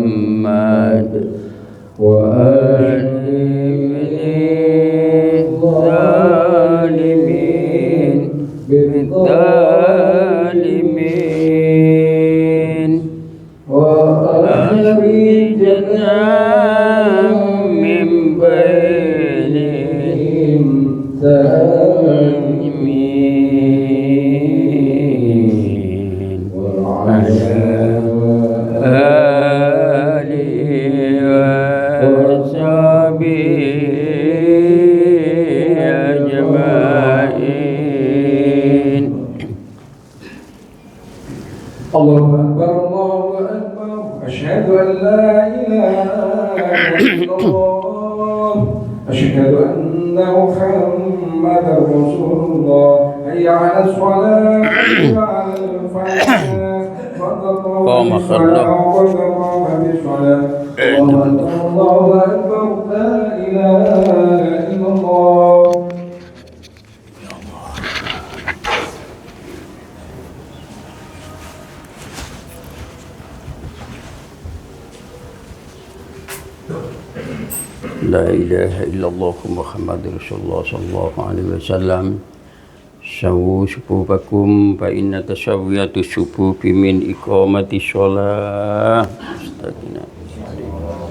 محمد والظالمين بالظالمين وأخرجنا من بينهم سالمين وعلى آله وصحبه أجمعين. الله أكبر الله أكبر أشهد أن لا إله إلا الله أشهد أن محمدا رسول الله حي على الصلاة حي على الفلاح قد قام خلق الله أكبر لا إله إلا الله. La ilaha illallah Muhammad Rasulullah sallallahu alaihi wasallam. Sawu subuhakum fa inna tasawwiyatu subuhi min iqamati shalah. Astagfirullah.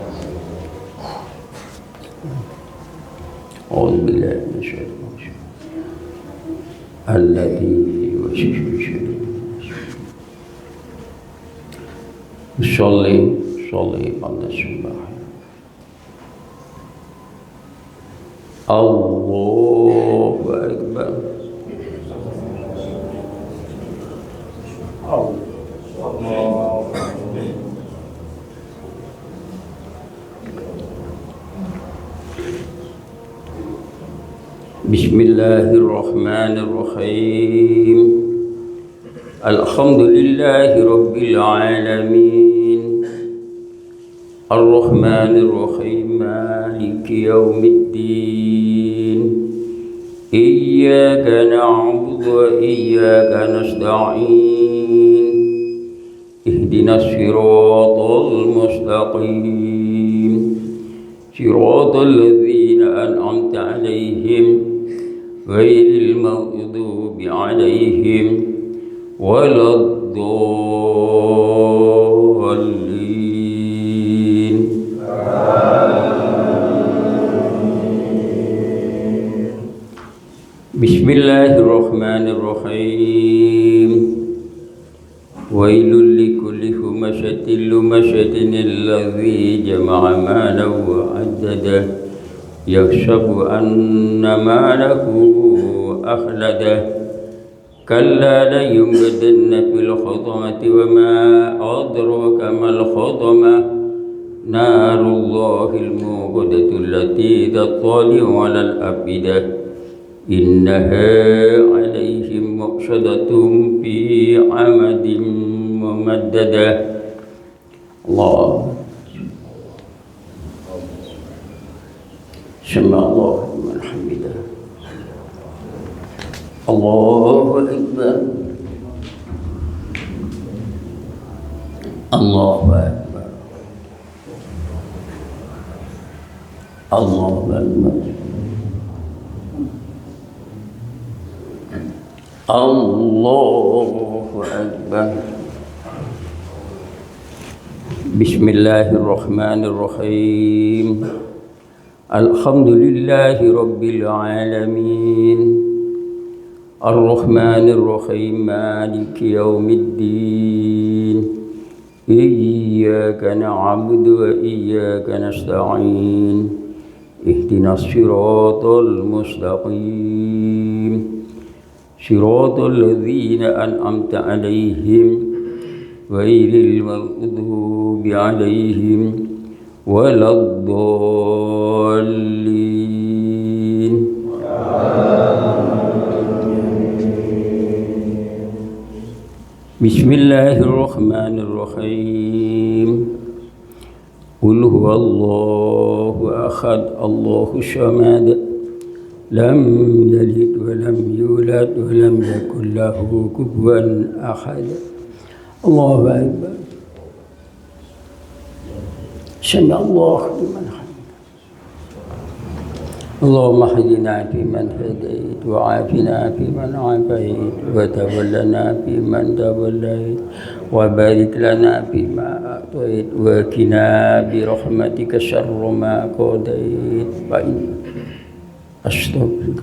A'udzu billahi minasyaitonir rajim. Alladzi yuwaswisu fi sudur. Sholli ala subhan. Allahu Akbar. Bismillahirrahmanirrahim. Alhamdulillahi rabbil alamin. Ar-Rahmanir-Rahim, Maliki yaumiddin. Iyyaka na'budu wa iyyaka nasta'in. Ihdinas siratal mustaqim. Siratal ladzina an'amta 'alaihim ghairil maghdubi 'alaihim waladdallin. Bismillahirrahmanirrahim. Wailul likulli humazatin lumazatin alladzi jama'a malan wa 'addada yahsabu anna malahu akhlada kalla la yunbadanna fil khutamati wa ma adraka mal khutamah narullahil muqadatu allati tattali'u 'alal afidah innaha 'alaihim muqsadatun fi 'amadin mumaddadah. Allah Sami'allahu liman hamidah. Allahu Akbar. Allahu Akbar. Allahu Akbar. Allahu Akbar. Bismillahirrahmanirrahim. Alhamdulillahi rabbil alamin. Ar-Rahmanir-Rahim, Maliki yaumiddin. Iyyaka na'budu wa iyyaka nasta'in. Ihdinas siratal mustaqim. Siratal ladzina an'amta 'alaihim ghairil maghdubi 'alaihim waladdallin. Bismillahirrahmanirrahim. Qul huwallahu ahad, Allahu samad, lam yalid wa lam yulad wa lam yakul lahu kufuwan ahad. الله أكبر سمع الله لمن حمده اللهم اهدنا فيمن هديت وعافنا فيمن عافيت وتولنا فيمن توليت وبارك لنا فيما أعطيت وقنا برحمتك شر ما قضيت فإن أستغفرك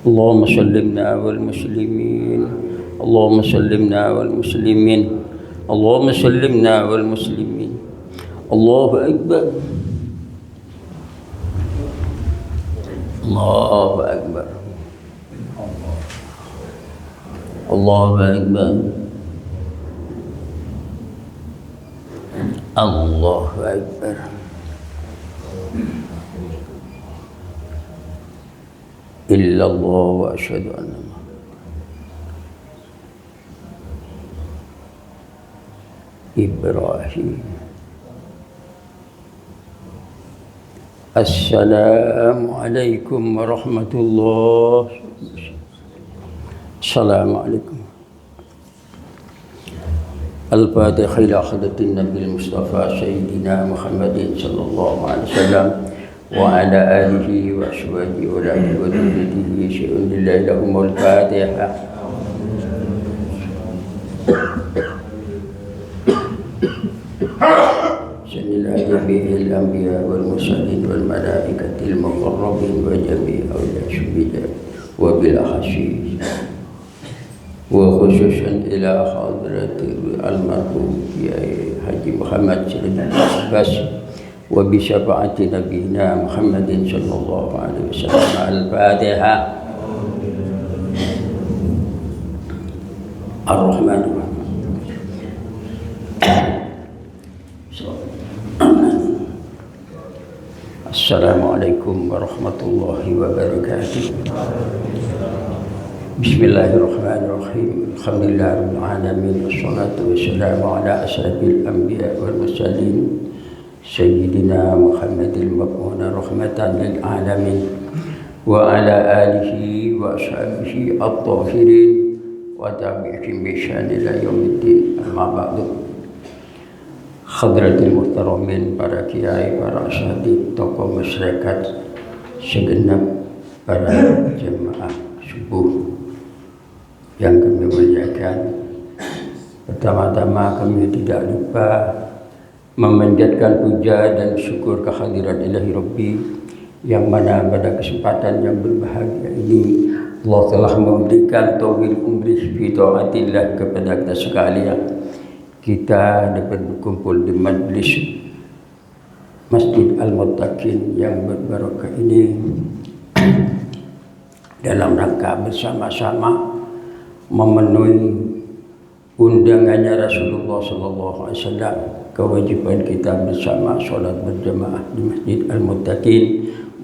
اللهم سلمنا والمسلمين اللهم سلمنا والمسلمين اللهم سلمنا والمسلمين الله أكبر الله أكبر الله أكبر الله أكبر إلا الله وأشهد أن إبراهيم السلام عليكم ورحمة الله السلام عليكم الفاتحة إلى حضرة النبي المصطفى سيدنا محمد صلى الله عليه وسلم وعلى آله وأصحابه وذريته وذريته شيء لله لهم الفاتحة بسم الله جميع الأنبياء والمرسلين والملائكة المقربين وجميع أولياء الشهداء وبالأخصيص وخصوصا إلى حضرة المرحوم يا حاج محمد سليمان بس وبشفاعة نبينا محمد صلى الله عليه وسلم الفاتحة الرحمن الرحيم السلام عليكم ورحمة الله وبركاته بسم الله الرحمن الرحيم الحمد لله رب العالمين والصلاة والسلام على أشرف الأنبياء والمرسلين سيدنا محمد المبعوث رحمة للعالمين وعلى آله وأصحابه الطاهرين وتابعهم بإحسان إلى يوم الدين أما بعد Hadratil Muhtaramin, para kiai, para asatidz, tokoh masyarakat segenap, para jemaah subuh yang kami muliakan. Pertama-tama kami tidak lupa memanjatkan puja dan syukur kehadirat Ilahi Rabbi yang mana pada kesempatan yang berbahagia ini Allah telah memberikan taufik umri fi taatillah kepada kita sekalian. Kita dapat berkumpul di majlis Masjid Al-Muttaqin yang berbarakah ini dalam rangka bersama-sama memenuhi undangannya Rasulullah SAW. Kewajiban kita bersama sholat berjamaah di Masjid Al-Muttaqin,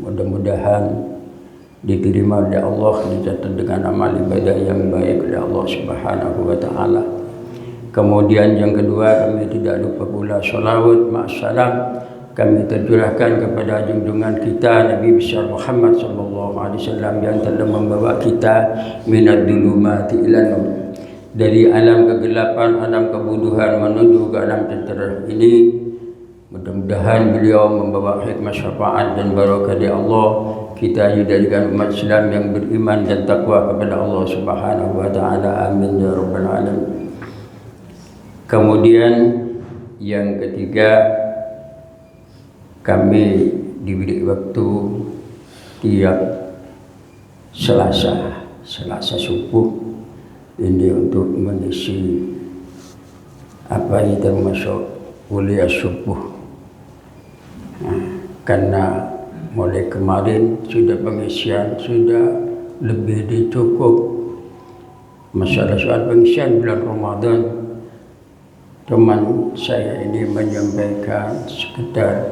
mudah-mudahan diterima oleh Allah, dicatat dengan amal ibadah yang baik oleh Allah Subhanahu wa Ta'ala. Kemudian yang kedua, kami tidak lupa pula salawat ma'assalam kami tercurahkan kepada junjungan kita Nabi besar Muhammad sallallahu alaihi wasallam yang telah membawa kita minad dhulumati ilan nur, dari alam kegelapan, alam kebodohan menuju ke alam terang ini. Mudah-mudahan beliau membawa hikmah syafaat dan barakah dari Allah. Kita dijadikan umat Islam yang beriman dan takwa kepada Allah Subhanahu wa Ta'ala. Amin ya rabbal alamin. Kemudian yang ketiga, kami diberi waktu tiap Selasa subuh ini untuk mengisi apa ini termasuk kuliah subuh. Karena mulai kemarin sudah pengisian sudah lebih dicukup. Masalah soal pengisian bulan Ramadan, teman saya ini menyampaikan sekedar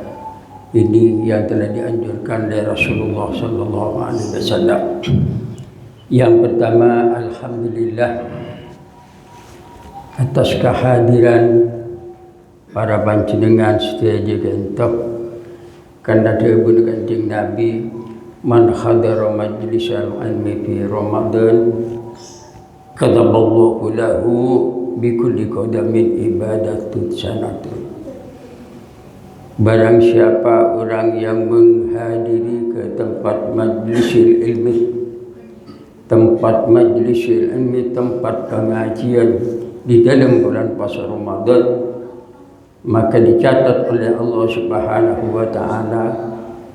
ini yang telah dianjurkan oleh Rasulullah sallallahu alaihi wasallam. Yang pertama, alhamdulillah atas kehadiran para panjenengan sedaya gentok karena dawuh Kanjeng Nabi, man hadara majlisal ilmi fi Ramadan kataballahu lahu bikulli qadamin ibadatun sanatun. Barang siapa orang yang menghadiri ke tempat majlisil ilmi, tempat majlisil ilmi, tempat pengajian di dalam bulan puasa Ramadan, maka dicatat oleh Allah Subhanahu wa taala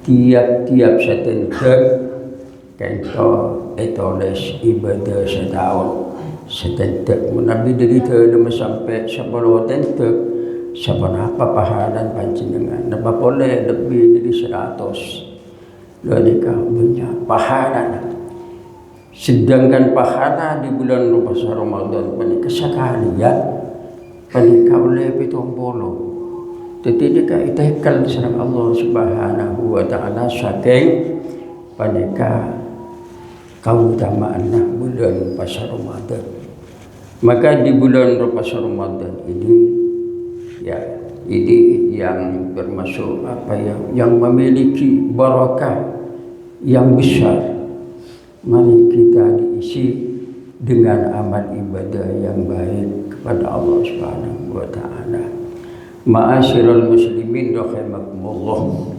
tiap-tiap setentek kento etoles ibadah setahun setentek menabi dari dalam sampai 10 tentek seberapa pahalan panjenengan napa boleh lebih dari 100 lika punya pahala. Sedangkan pahala di bulan puasa Ramadan panika sekali ya panika oleh 70 tetika itekal sareng Allah Subhanahu wa taala saking panika kautamaan bulan puasa Ramadan. Maka di bulan puasa Ramadan ini ya, ini yang termasuk apa ya, yang memiliki barakah yang besar. Mari kita diisi dengan amal ibadah yang baik kepada Allah Subhanahu wa taala. Ma'asyiral muslimin rahimakumullah.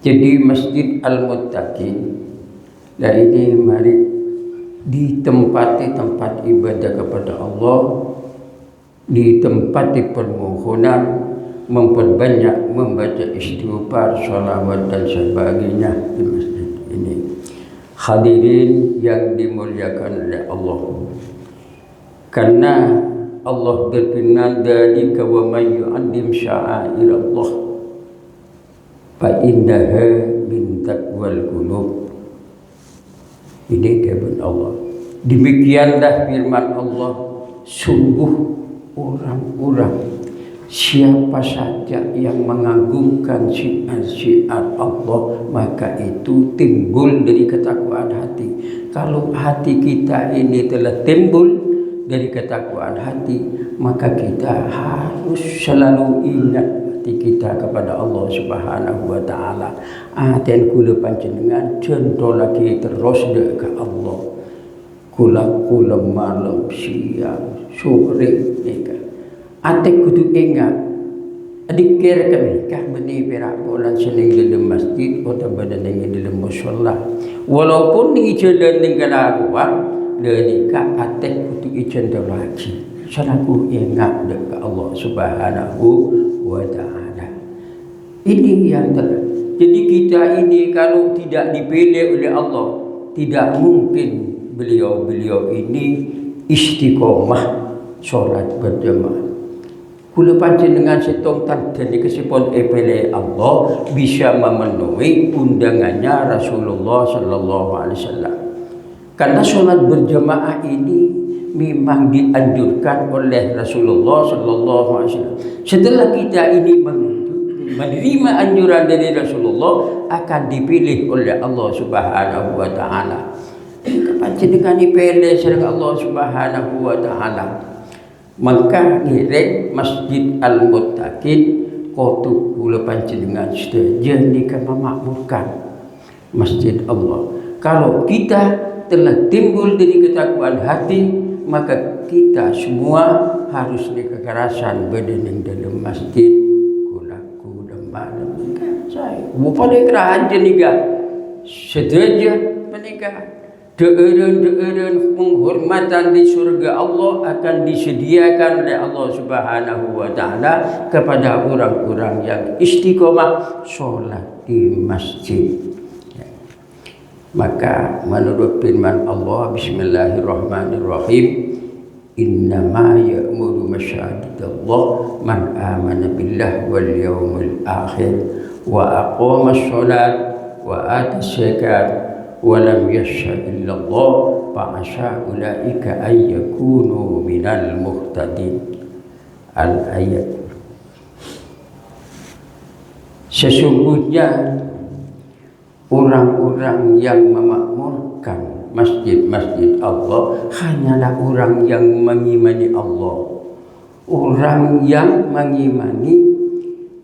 Jadi Masjid Al-Muttaqin lah ini mari ditempati tempat ibadah kepada Allah, di tempat permohonan, memperbanyak membaca istighfar, sholawat dan sebagainya di masjid ini. Hadirin yang dimuliakan oleh Allah, karena Allah berfirman, "Dzalika wa may yu'azzim sya'airallah fa innaha min taqwal qulub." Ini firman Allah. Demikianlah firman Allah, sungguh orang-orang siapa saja yang mengagungkan syiar-syiar Allah, maka itu timbul dari ketakwaan hati. Kalau hati kita ini telah timbul dari ketakwaan hati, maka kita harus selalu ingat hati kita kepada Allah Subhanahu wa taala. Aten kula panjenengan contoh lagi terus ke Allah. Kula malam siang sore nika atek kudu ingat adikir kami kah beni perak bulan sening dalam masjid atau badan yang dalam musholla walaupun di jalan ninggalaruan denika atek kudu ijen lagi selaku ingat dekat Allah Subhanahu wa taala. Ini yang jadi kita ini kalau tidak dipilih oleh Allah, tidak mungkin beliau ini istiqomah sholat berjamaah. Kula panjenengan setong tandani kesipun epele Allah bisa memenuhi undangannya Rasulullah sallallahu alaihi wasallam. Karena sholat berjamaah ini memang dianjurkan oleh Rasulullah sallallahu alaihi wasallam. Setelah kita ini menerima anjuran dari Rasulullah, akan dipilih oleh Allah Subhanahu wa taala. Panjenengan dipilih sareng Allah Subhanahu wa taala. Maka ngiring Masjid Al-Muttaqin kotu kula panjenengan sedaya nika memakmurkan masjid Allah. Kalau kita telah timbul dari ketakwaan hati, maka kita semua harus dikekerasan badan dalam masjid kulaku malam saya bukan kerajaan nika sedaya menikah. Deeren penghormatan di surga Allah akan disediakan oleh Allah Subhanahu wa taala kepada orang-orang yang istiqomah sholat di masjid. Maka menurut firman Allah, bismillahirrahmanirrahim, innama ya'muru masajidallah man amana billah wal yawmil akhir wa aqama sholat wa ata zakat walam yasha illallah fa'asha ulaika ay yakunu minal muhtadin. Al-ayat. Sesungguhnya orang-orang yang memakmurkan masjid-masjid Allah hanyalah orang yang mengimani Allah, orang yang mengimani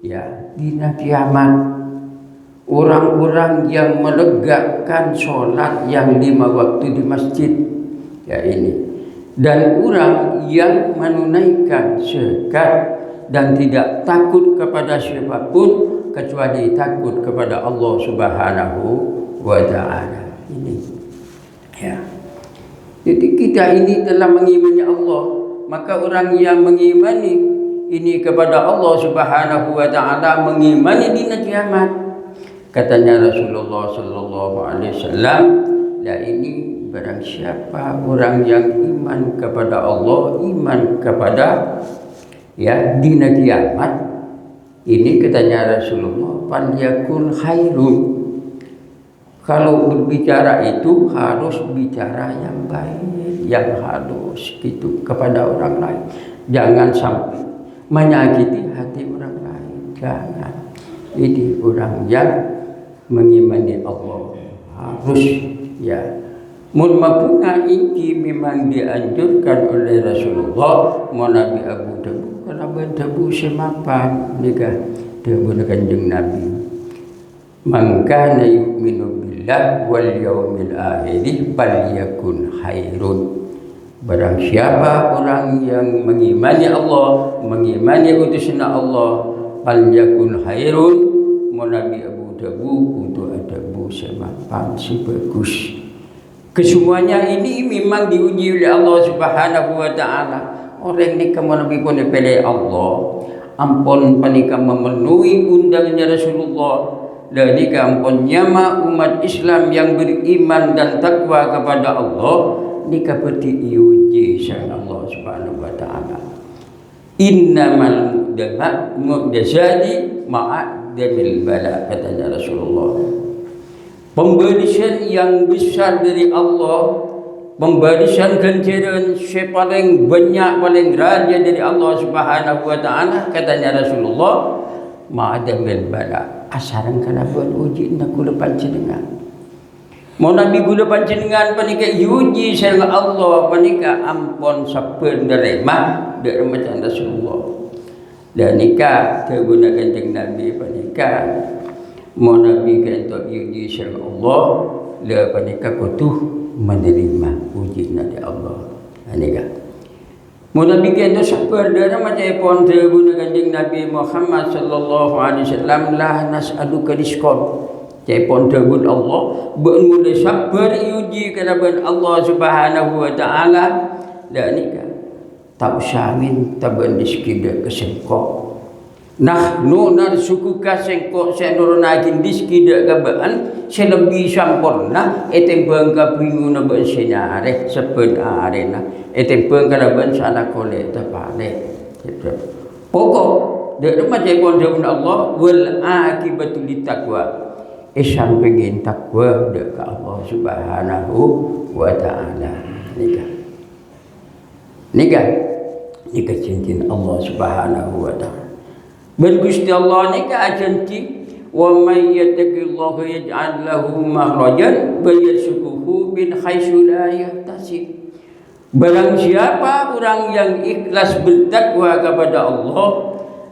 ya dina kiamat, orang-orang yang menegakkan sholat yang 5 waktu di masjid. Ya ini Dan orang yang menunaikan zakat dan tidak takut kepada siapapun kecuali takut kepada Allah Subhanahu wa Ta'ala. Ini ya. Jadi kita ini telah mengimani Allah, maka orang yang mengimani ini kepada Allah Subhanahu wa Ta'ala mengimani dina kiamat. Katanya Rasulullah sallallahu alaihi wasallam, "La ini barang siapa orang yang iman kepada Allah, iman kepada dina kiamat, ini katanya Rasulullah, falyakun khairun." Kalau berbicara itu harus bicara yang baik, yang halus gitu kepada orang lain. Jangan sampai menyakiti hati orang lain. Jangan. Ini orang yang mengimani Allah harus mun mapunga iki memang dianjurkan oleh Rasulullah mau Nabi Abu Dabu kalau berdebu semapan nikah debu Kanjeng Nabi, man kana yu'minu billah wal yaumil akhir falyakun khairun. Barang siapa orang yang mengimani Allah, mengimani utusan Allah, falyakun khairun, mau Nabi Abu Dabu kudu adabu semapan si bagus. Kesemuanya ini memang diuji oleh Allah Subhanahu wa Ta'ala. Orang ni kamu Nabi pun dipilih Allah, ampun panika memenuhi undangannya Rasulullah. Dan jika ampun nyama umat Islam yang beriman dan takwa kepada Allah, nikah peti diuji sama Allah Subhanahu wa Ta'ala. Innamal mu'jazati ma'adamil bala, katanya Rasulullah. Pemberian yang besar dari Allah, pemberian ganjaran paling banyak, paling raja dari Allah Subhanahu wa Ta'ala, katanya Rasulullah, ma'adamil bala, asaran kana uji nak kula panjenengan. Mau Nabi gula panjenengan panika yuji sareng Allah panika ampun saben nerima dari macam Rasulullah. Dan nikah tergunakan Kanjeng Nabi panika mau Nabi kata yuji sareng Allah, le panika kutuh menerima uji dari Allah. Nikah mau Nabi kata saben dari macam pun tergunakan Kanjeng Nabi Muhammad sallallahu alaihi wasallam, la nas'aluka rizqan. Cepon terbun Allah bermula sabar uji kalaban Allah Subhanahu wa Ta'ala. Dan nikah tak usahamin taban diskida kesengkok. Nahnu narsukuka sengkok senurunagin diskida kabaan selebih sampurna etembang kapingu na bensinare sepen arena etembang kalaban sana kole tapale. Pokok dari macam terbun Allah wal akibatu litaqwa. Sampingin takwa dekat Allah Subhanahu wa Ta'ala. Nikah cincin Allah Subhanahu wa Ta'ala. Bergusti Allah nikah janji, wa may yattaqillaha yaj'al lahu makhrajan wa yarzuquhu min haitsu la yahtasib. Barang siapa orang yang ikhlas bertakwa kepada Allah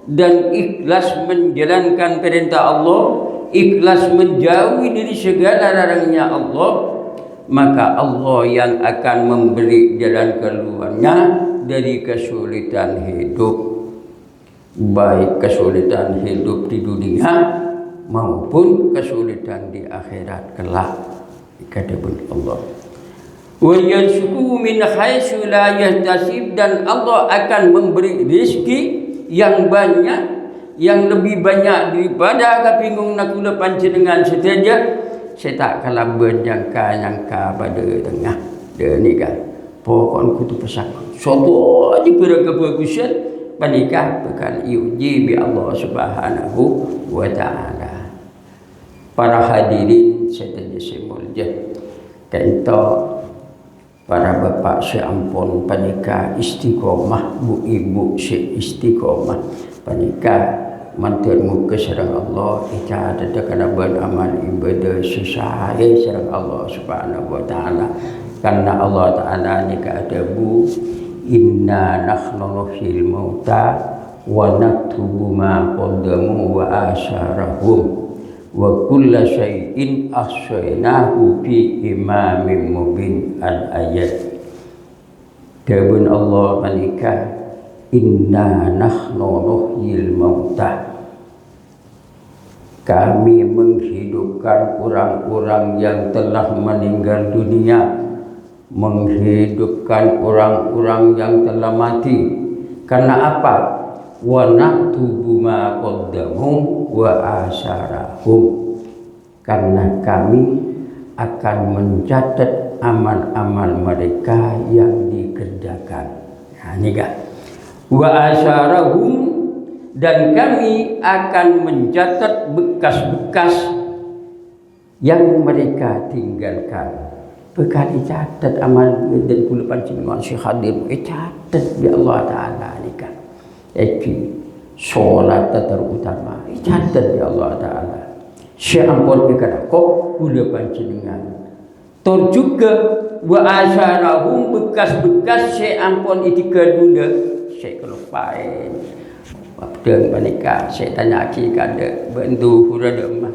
dan ikhlas menjalankan perintah Allah, ikhlas menjauhi dari segala larangnya Allah, maka Allah yang akan memberi jalan keluarnya dari kesulitan hidup, baik kesulitan hidup di dunia maupun kesulitan di akhirat kelak. Dikatakan Allah, wa yarzuquhu min haitsu la yahtasib, dan Allah akan memberi rezeki yang banyak, yang lebih banyak daripada kapingung nak kula panjenengan sedaja. Saya tak kalah berjangka-jangka pada tengah dia nikah. Pokok kutu pesan suatu aja berkebagusan panikah bekal uji bi Allah Subhanahu wa Ta'ala. Para hadirin sedaja semulja kento para bapak seampun panikah istiqomah, bu ibu se istiqomah panikah mantur muka sareng Allah ika ada kana beramal ibadah sesuai sareng Allah Subhanahu wa Ta'ala. Karena Allah Ta'ala nika ada bu inna nahnu nuhyil mauta wa naktubu ma qaddamu wa asharahum wa kulla syai'in ahsaynahu fi imamin mubin. Al-ayat. Kebun Allah menikah, inna nahnu nuhyil mauta. Kami menghidupkan orang-orang yang telah meninggal dunia, menghidupkan orang-orang yang telah mati. Karena apa? Wa naktubu ma qaddamu wa asarahum. Karena kami akan mencatat amal-amal mereka yang dikerjakan. Nah, ini kan. Wa asarahum, dan kami akan mencatat bekas-bekas yang mereka tinggalkan. Bekal dicatat amal dan kula panjenengan Syekh Hadir catat di Allah Taala ni kan. Iki solat terutama catat di Allah Taala. Syekh ampun bikana kok kula panjenengan. Tur juga wa asyarahum, bekas-bekas Syekh ampun itikad bunda Syekh kelupain. Waktu menikah, saya tanya aki kada bentu hurada mah.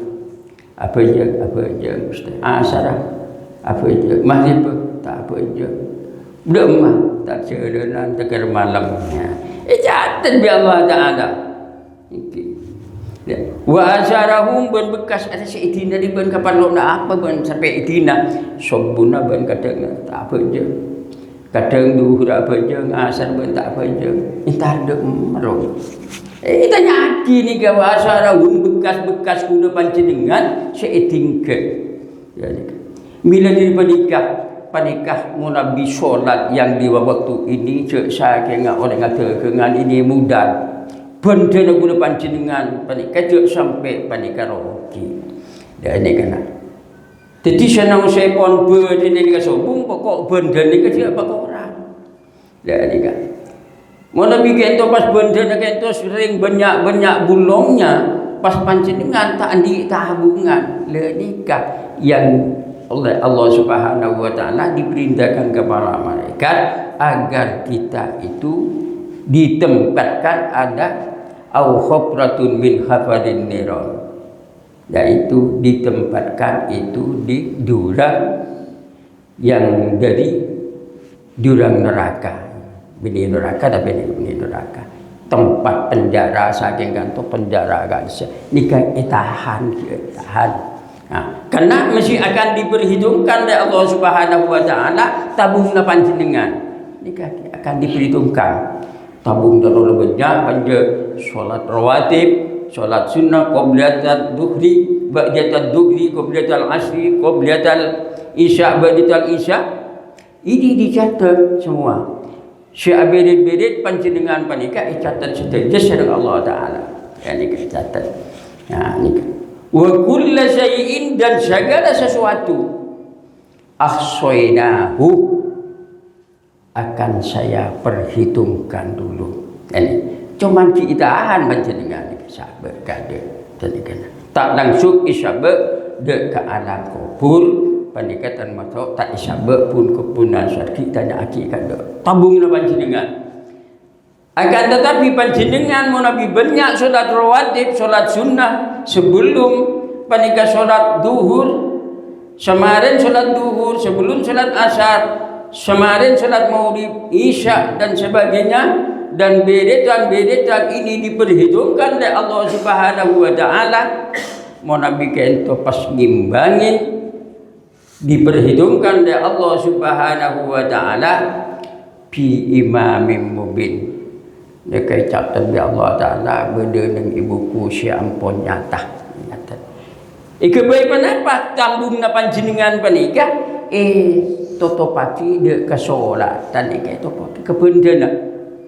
Apa je ustaz? Sarah. Apa je? Maghrib tak apa je. Budak mah tak cedenan tegar malamnya. Catat bi Allah Taala. Wa asyarahum ben bekas ada si itina di ben kapan lo nak apa ben sampai itina. Sobuna ben kadang tak apa je. Kadang duhur apa je, asar ben tak apa je. Entar de merong. Tanya aki ni gawa asarahum, bekas-bekas kuda panjenengan seetingkat. Ya, bila diri panikah mu Nabi solat yang di waktu ini cek saya kena orang kata kengan ini mudah. Benda nak guna panjenengan panikah cek sampai panikah roki. Dan ini kena. Jadi senang saya pun berdiri dengan sobung pokok benda ni kecil apa orang. Dan ini kan. Mana bikin tu pas benda nak itu sering banyak bulongnya pas panjenengan tak andi tabungan le nikah yang oleh Allah Subhanahu wa taala diperintahkan kepada malaikat agar kita itu ditempatkan ada au khafratun min hafadin niran, yaitu ditempatkan itu di jurang yang dari jurang neraka. Bini neraka tapi bini neraka tempat penjara saking kantor penjara kan nikah tahan. Karena masih akan diperhitungkan oleh Allah Subhanahu wa taala tabung panjenengan nikah akan diperhitungkan tabung terlalu banyak panja salat rawatib, salat sunnah, qobliyatul duhri, ba'datul duhri, qobliyatul asri, qobliyatul isya, ba'datul isya. Ini dicatat semua. Syekh berit-berit panjenengan panika catat setejes dengan Allah Taala. Ya ni catat. Ya ni. Wa kullu syai'in, dan segala sesuatu ahsaynahu akan saya perhitungkan dulu. Ini cuman diitahan panjenengan sahabat kada tadikan. Tak langsung isabak de ke alam kubur. Pendekatan masuk tak isabak pun kepunan syarki tanya aki kada tabunglah panjenengan. Akan tetapi panjenengan mau nabi banyak solat rawatib, solat sunnah sebelum panika solat duhur, semarin solat duhur, sebelum solat asar, semarin solat maghrib, isya dan sebagainya. Dan beretan ini diperhitungkan oleh Allah Subhanahu wa taala. Mau nabi kento pas ngimbangin diperhitungkan oleh Allah Subhanahu wa taala fi imamin mubin. Dekai catat oleh Allah taala benda dengan ibuku si ampun nyata. Kebaik apa tambung na panjenengan panika totopati de kasolat tadi ke topati kebendana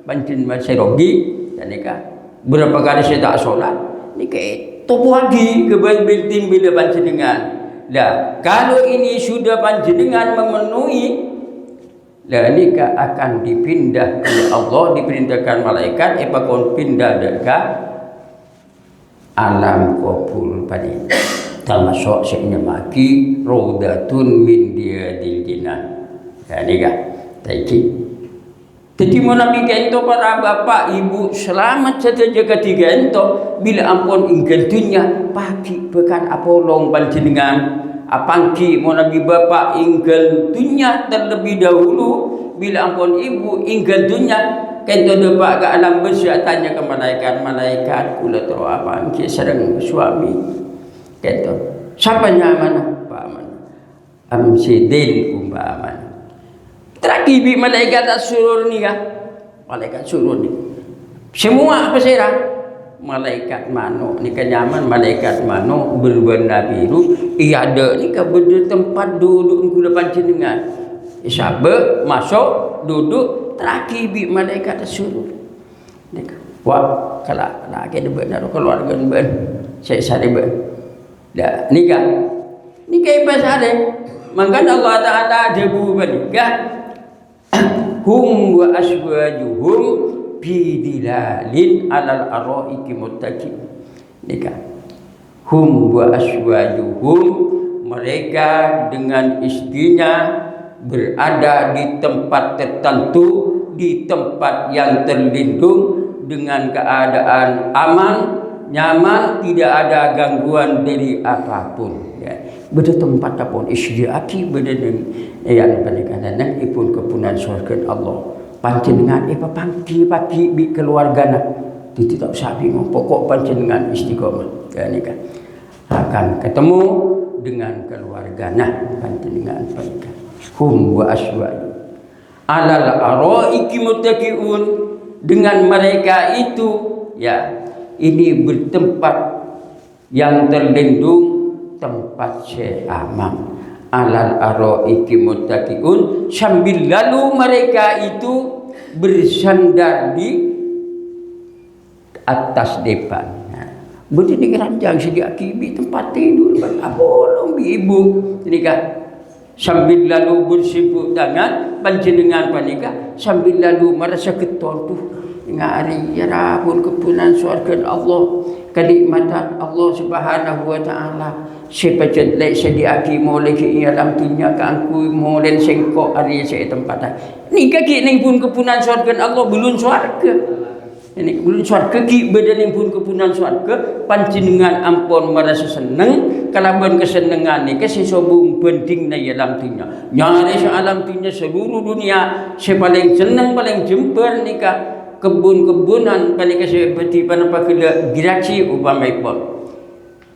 panjenengan serogi tanika berapa kali saya tak solat nike topo lagi kebaik biltin bila panjenengan. Dah, kalau ini sudah panjenengan memenuhi, lah nikah akan dipindah oleh Allah, diperintahkan malaikat kon pindah dekat alam kubur tadi. Termasuk seknya maki rodatun min diadil jinan. Ya nikah. Jadi mana bikin itu para bapak ibu selamat saja ketiga itu bila ampun ingkar dunia pagi bekan apolong panjenengan apangki mau nabi bapa inggal dunia terlebih dahulu bila ampun ibu inggal dunia kento depak ke alam bersih tanya ke malaikat kula tro apangki sareng suami kento siapa nyaman pak aman amsidin umpama terakibi malaikat surur ni kah malaikat surur ni semua apa saya malaikat mano ni kenyaman malaikat mano berwarna biru ia ada ni ke benda tempat duduk kula panjenengan isabe masuk duduk terakibi malaikat surur wah kalau lagi ada benar keluarga ben saya sare ben dah nikah iba sare mangkan Allah Taala debu nikah hum wa aswajuhum fi dilalin alal araiki muttaqi nikah hum wa aswajuhum mereka dengan istrinya berada di tempat tertentu di tempat yang terlindung dengan keadaan aman nyaman tidak ada gangguan dari apapun ya beda tempat apun istri aki beda dengan yang pernikahan dan ipun kepunan surga Allah panjenengan pagi bi keluargana tidak usah bingung pokok panjenengan istiqomah ya nikah akan ketemu dengan keluargana panjenengan pernikahan hum wa aswaju alal araiki muttaqiun dengan mereka itu ya ini bertempat yang terlindung tempat seaman alal araiki muttaqiun sambil lalu mereka itu bersandar di atas depan begini keranjang sedia kibi tempat tidur bolong ibu nikah sambil lalu bersibuk tangan panjenengan panika sambil lalu merasa getol tuh ngari ya rabun kepunan surga Allah kenikmatan Allah Subhanahu wa taala sepajet lek sediaki molek ialam dunia kangku molen sengko ari se tempat nikah ki ning pun kepunan surga Allah belum surga ini belum surga ki badan pun kepunan surga panjenengan ampun merasa seneng kalaban kesenengan ni kesesobung penting na ialam dunia nyari sa alam dunia seluruh dunia paling seneng paling jempol nikah kebun-kebunan panika seperti panapa kena giraci upamai pun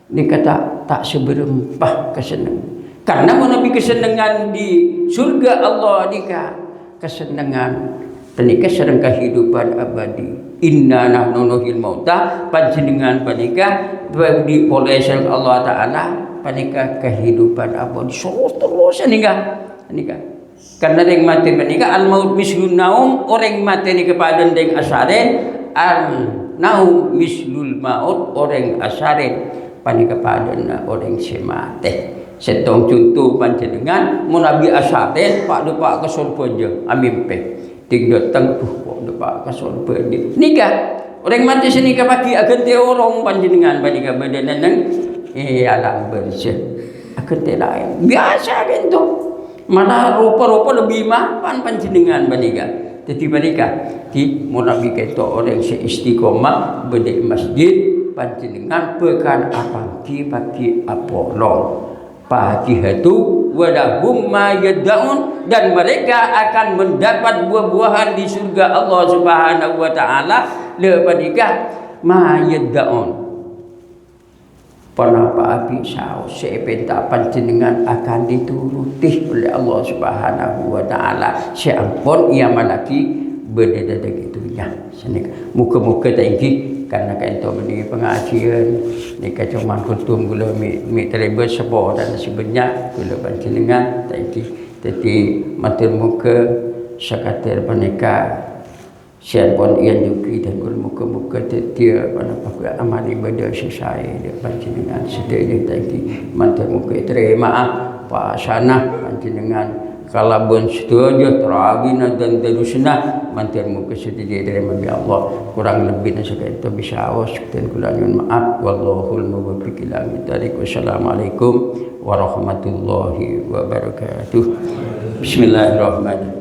ni kata tak seberempah kesenangan karena menabi kesenangan di surga Allah nikah kesenangan panika serang kehidupan abadi inna nahnu nuhyil mauta panjenengan panika di oleh Allah Taala panika kehidupan abadi terus nikah karena yang mati menikah al maut mislun naum orang mati ni kepada deng asaren al naum mislul maut orang asaren pani kepada orang semate setong contoh panjenengan mun nabi asaren pak depak ke surga je amimpe ting datang kok depak ke surga nikah orang mati sini ke pagi akan te orang panjenengan pani ke badan nang alam bersih akan te lain biasa gitu mana rupa-rupa lebih mapan panjenengan banika jadi banika di munabi keto orang seistiqomah bede masjid panjenengan pekan apangki pagi apolong pagi itu wadahum ma yad'un dan mereka akan mendapat buah-buahan di surga Allah Subhanahu wa taala le banika ma yad'un panapa api saus sepenta panjenengan akan dituruti oleh Allah Subhanahu wa taala seampun ia malaki beda gitunya senik muka-muka tinggi karena kaito beni pengajian nika cuman kutum gula mi terlibat sepo dan sebenarnya gula panjenengan tinggi jadi matur muka sakater panika sian pun ian juki dan gul muka-muka dia pada pakai amal ibadah selesai dia panjenengan sedaya tadi mantan muka terima pak sana panjenengan kalabun setuju teragina dan terusna mantan muka sedaya terima ya Allah kurang lebih sekali itu bisa awas dan kulanun maaf wallahul muwaffiq ila aqwamit wassalamualaikum warahmatullahi wabarakatuh bismillahirrahmanirrahim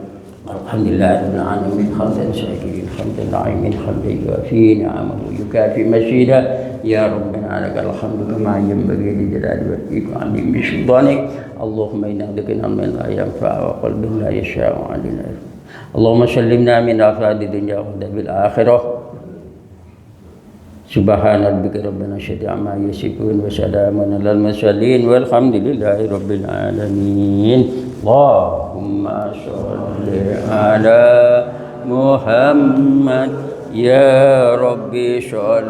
alhamdulillah alamin hamdan syakirin hamdan na'imin hamdan yuafi ni'amahu yukafi masjidah يا ربنا لك الحمد كما ينبغي لجلال وجهك وعظيم سلطانك اللهم إنا لك علما لا ينفع وقلب لا يشاء وعلينا اللهم سلمنا من آفات الدنيا وعذاب الآخرة سبحان ربك ربنا شد عما يصفون وسلام على المرسلين والحمد لله رب العالمين اللهم صل على محمد يا ربي صل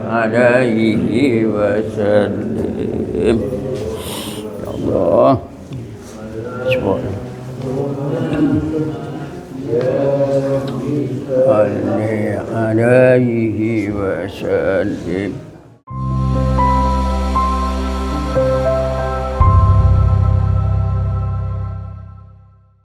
عليه وسلم يا الله سبحان صل عليه وسلم